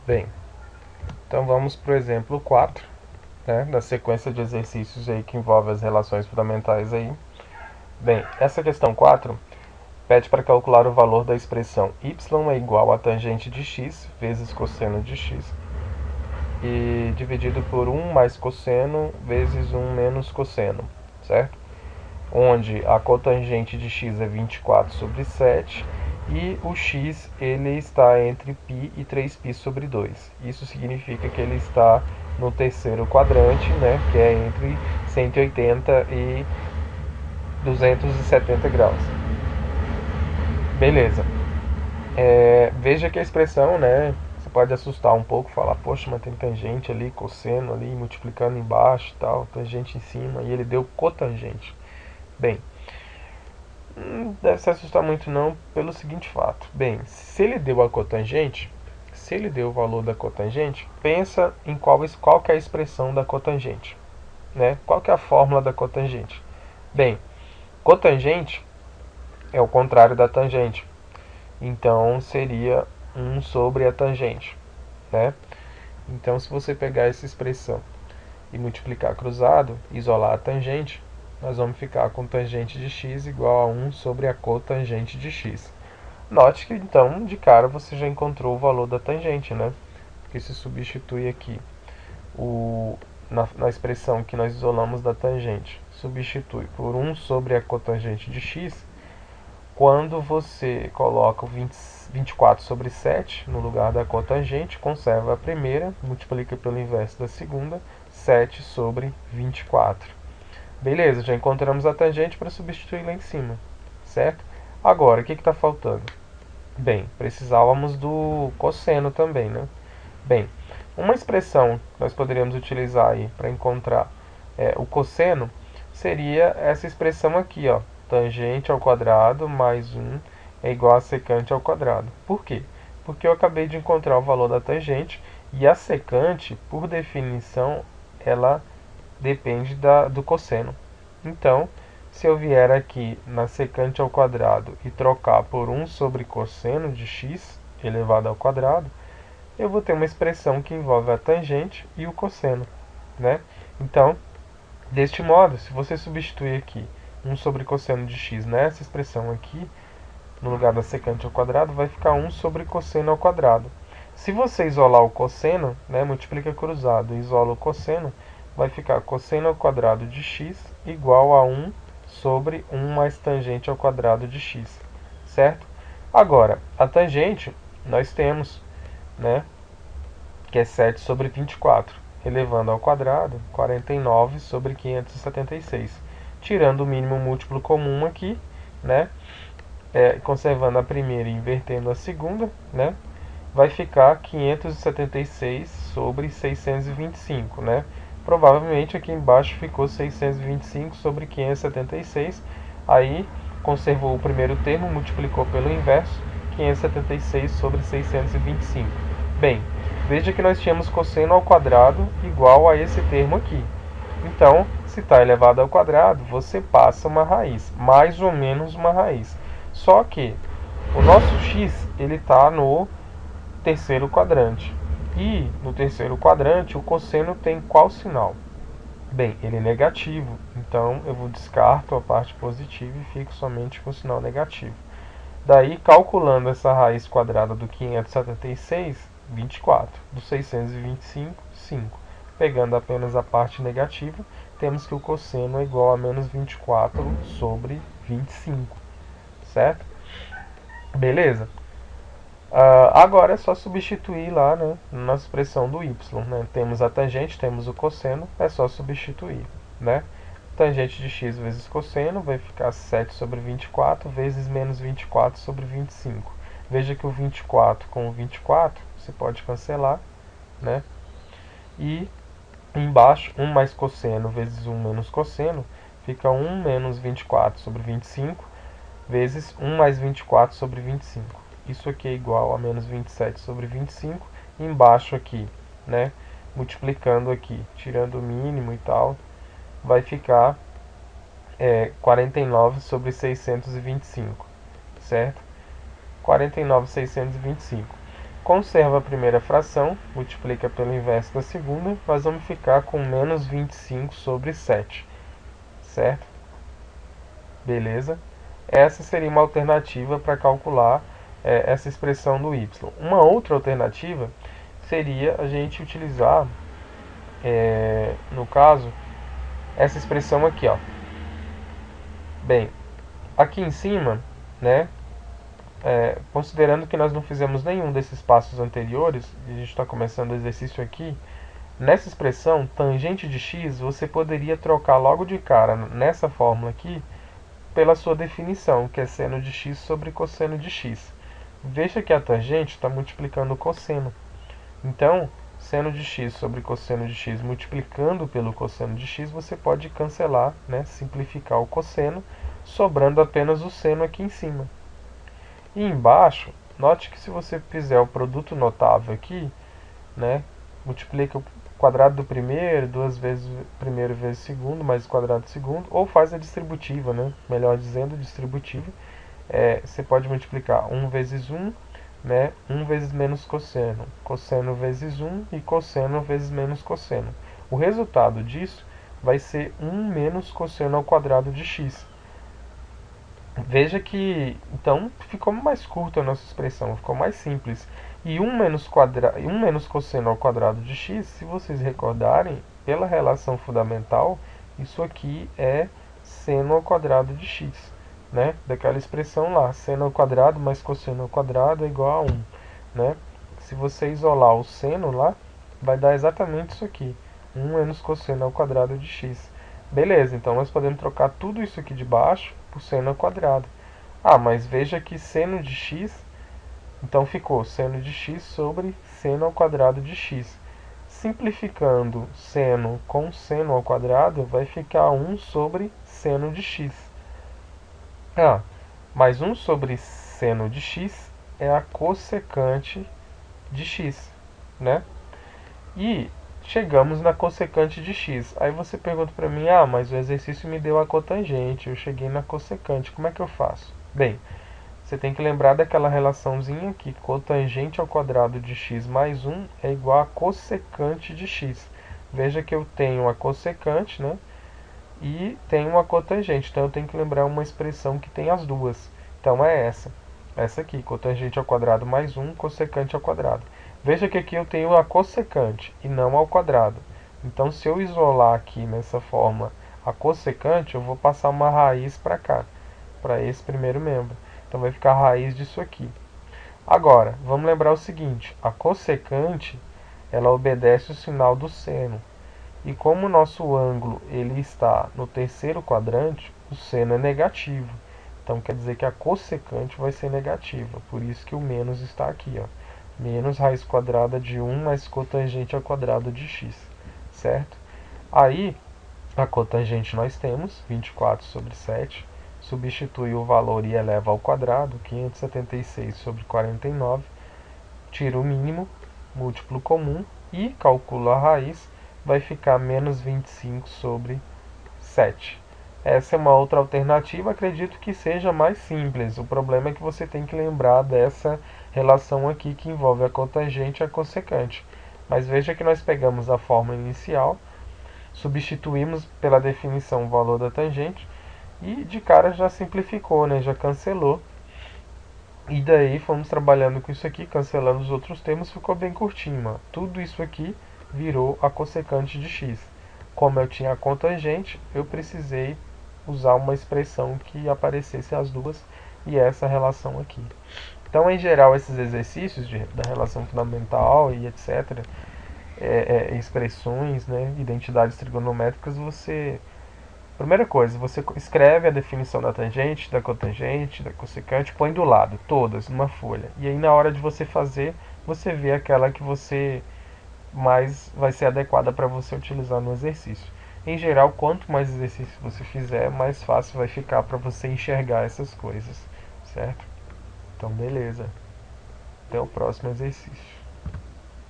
Bem, então vamos para o exemplo 4, né, da sequência de exercícios aí que envolve as relações fundamentais aí. Bem, essa questão 4 pede para calcular o valor da expressão y é igual a tangente de x vezes cosseno de x e dividido por 1 mais cosseno vezes 1 menos cosseno, certo? Onde a cotangente de x é 24 sobre 7 e o x ele está entre π e 3π sobre 2. Isso significa que ele está no terceiro quadrante, né, que é entre 180 e 270 graus. Beleza. Veja que a expressão, né, você pode assustar um pouco, falar, poxa, mas tem tangente ali, cosseno ali, multiplicando embaixo e tal, tangente em cima, e ele deu cotangente. Bem, não deve se assustar muito não pelo seguinte fato. Bem, se ele deu a cotangente, se ele deu o valor da cotangente, pensa em qual que é a expressão da cotangente, né? Qual que é a fórmula da cotangente? Bem, cotangente é o contrário da tangente. Então seria 1 sobre a tangente, né? Então se você pegar essa expressão e multiplicar cruzado, isolar a tangente, nós vamos ficar com tangente de x igual a 1 sobre a cotangente de x. Note que então, de cara, você já encontrou o valor da tangente, né? Porque se substitui aqui na expressão que nós isolamos da tangente, substitui por 1 sobre a cotangente de x, quando você coloca o 24 sobre 7 no lugar da cotangente, conserva a primeira, multiplica pelo inverso da segunda, 7 sobre 24. Beleza, já encontramos a tangente para substituir lá em cima, certo? Agora, o que está faltando? Bem, precisávamos do cosseno também, né? Bem, uma expressão que nós poderíamos utilizar aí para encontrar o cosseno seria essa expressão aqui, ó, tangente ao quadrado mais 1 é igual a secante ao quadrado. Por quê? Porque eu acabei de encontrar o valor da tangente e a secante, por definição, ela depende do cosseno. Então, se eu vier aqui na secante ao quadrado e trocar por 1 sobre cosseno de x elevado ao quadrado, eu vou ter uma expressão que envolve a tangente e o cosseno, né? Então, deste modo, se você substituir aqui 1 sobre cosseno de x nessa expressão aqui, no lugar da secante ao quadrado, vai ficar 1 sobre cosseno ao quadrado. Se você isolar o cosseno, né, multiplica cruzado e isola o cosseno, vai ficar cosseno ao quadrado de x igual a 1 sobre 1 mais tangente ao quadrado de x, certo? Agora, a tangente nós temos, né, que é 7 sobre 24, elevando ao quadrado 49 sobre 576. Tirando o mínimo múltiplo comum aqui, né, conservando a primeira e invertendo a segunda, né, vai ficar 576 sobre 625, né? Provavelmente aqui embaixo ficou 625 sobre 576, aí conservou o primeiro termo, multiplicou pelo inverso, 576 sobre 625. Bem, veja que nós tínhamos cosseno ao quadrado igual a esse termo aqui. Então, se está elevado ao quadrado, você passa uma raiz, mais ou menos uma raiz. Só que o nosso x ele está no terceiro quadrante. E no terceiro quadrante, o cosseno tem qual sinal? Bem, ele é negativo, então eu vou descarto a parte positiva e fico somente com o sinal negativo. Daí, calculando essa raiz quadrada do 576, 24. Do 625, 5. Pegando apenas a parte negativa, temos que o cosseno é igual a menos 24 sobre 25, certo? Beleza? Agora é só substituir lá, né, na expressão do y, né? Temos a tangente, temos o cosseno, é só substituir, né? Tangente de x vezes cosseno vai ficar 7 sobre 24 vezes menos 24 sobre 25. Veja que o 24 com o 24 você pode cancelar, né? E embaixo 1 mais cosseno vezes 1 menos cosseno fica 1 menos 24 sobre 25 vezes 1 mais 24 sobre 25. Isso aqui é igual a menos 27 sobre 25. E embaixo aqui, né, multiplicando aqui, tirando o mínimo e tal, vai ficar 49 sobre 625, certo? 49 625. Conserva a primeira fração, multiplica pelo inverso da segunda, nós vamos ficar com menos 25 sobre 7, certo? Beleza? Essa seria uma alternativa para calcular essa expressão do y. Uma outra alternativa seria a gente utilizar, no caso, essa expressão aqui, ó. Bem, aqui em cima, né, considerando que nós não fizemos nenhum desses passos anteriores, e a gente está começando o exercício aqui, nessa expressão, tangente de x, você poderia trocar logo de cara, nessa fórmula aqui, pela sua definição, que é seno de x sobre cosseno de x. Veja que a tangente está multiplicando o cosseno. Então, seno de x sobre cosseno de x multiplicando pelo cosseno de x, você pode cancelar, né, simplificar o cosseno, sobrando apenas o seno aqui em cima. E embaixo, note que se você fizer o produto notável aqui, né, multiplica o quadrado do primeiro, 2 vezes primeiro vezes segundo, mais o quadrado do segundo, ou faz a distributiva, né, melhor dizendo, distributiva. Você pode multiplicar 1 vezes 1, né, 1 vezes menos cosseno, cosseno vezes 1 e cosseno vezes menos cosseno. O resultado disso vai ser 1 menos cosseno ao quadrado de x. Veja que, então, ficou mais curta a nossa expressão, ficou mais simples. E 1 menos cosseno ao quadrado de x, se vocês recordarem, pela relação fundamental, isso aqui é seno ao quadrado de x, né? Daquela expressão lá, seno ao quadrado mais cosseno ao quadrado é igual a 1, né? Se você isolar o seno lá, vai dar exatamente isso aqui, 1 menos cosseno ao quadrado de x. Beleza, então nós podemos trocar tudo isso aqui de baixo por seno ao quadrado. Ah, mas veja que seno de x, então ficou seno de x sobre seno ao quadrado de x. Simplificando seno com seno ao quadrado, vai ficar 1 sobre seno de x. Ah, mas 1 sobre seno de x é a cossecante de x, né? E chegamos na cossecante de x. Aí você pergunta para mim, ah, mas o exercício me deu a cotangente, eu cheguei na cossecante, como é que eu faço? Bem, você tem que lembrar daquela relaçãozinha que cotangente ao quadrado de x mais 1 é igual a cossecante de x. Veja que eu tenho a cossecante, né? E tenho uma cotangente, então eu tenho que lembrar uma expressão que tem as duas. Então é essa aqui, cotangente ao quadrado mais 1, cossecante ao quadrado. Veja que aqui eu tenho a cossecante e não ao quadrado. Então se eu isolar aqui nessa forma a cossecante, eu vou passar uma raiz para cá, para esse primeiro membro. Então vai ficar a raiz disso aqui. Agora, vamos lembrar o seguinte, a cossecante, ela obedece o sinal do seno. E como o nosso ângulo ele está no terceiro quadrante, o seno é negativo. Então quer dizer que a cossecante vai ser negativa. Por isso que o menos está aqui, ó. Menos raiz quadrada de 1 mais cotangente ao quadrado de x. Certo? Aí, a cotangente nós temos, 24 sobre 7. Substitui o valor e eleva ao quadrado, 576 sobre 49. Tira o mínimo, múltiplo comum, e calcula a raiz, vai ficar menos 25 sobre 7. Essa é uma outra alternativa, acredito que seja mais simples. O problema é que você tem que lembrar dessa relação aqui que envolve a cotangente e a cossecante. Mas veja que nós pegamos a fórmula inicial, substituímos pela definição o valor da tangente e de cara já simplificou, né? Já cancelou. E daí fomos trabalhando com isso aqui, cancelando os outros termos, ficou bem curtinho. Ó. Tudo isso aqui virou a cossecante de x. Como eu tinha a cotangente, eu precisei usar uma expressão que aparecesse as duas e essa relação aqui. Então, em geral, esses exercícios da relação fundamental e etc., expressões, né, identidades trigonométricas, primeira coisa, você escreve a definição da tangente, da cotangente, da cossecante, põe do lado, todas, numa folha. E aí, na hora de você fazer, você vê aquela que você mais vai ser adequada para você utilizar no exercício. Em geral, quanto mais exercício você fizer, mais fácil vai ficar para você enxergar essas coisas, certo? Então, beleza. Até o próximo exercício.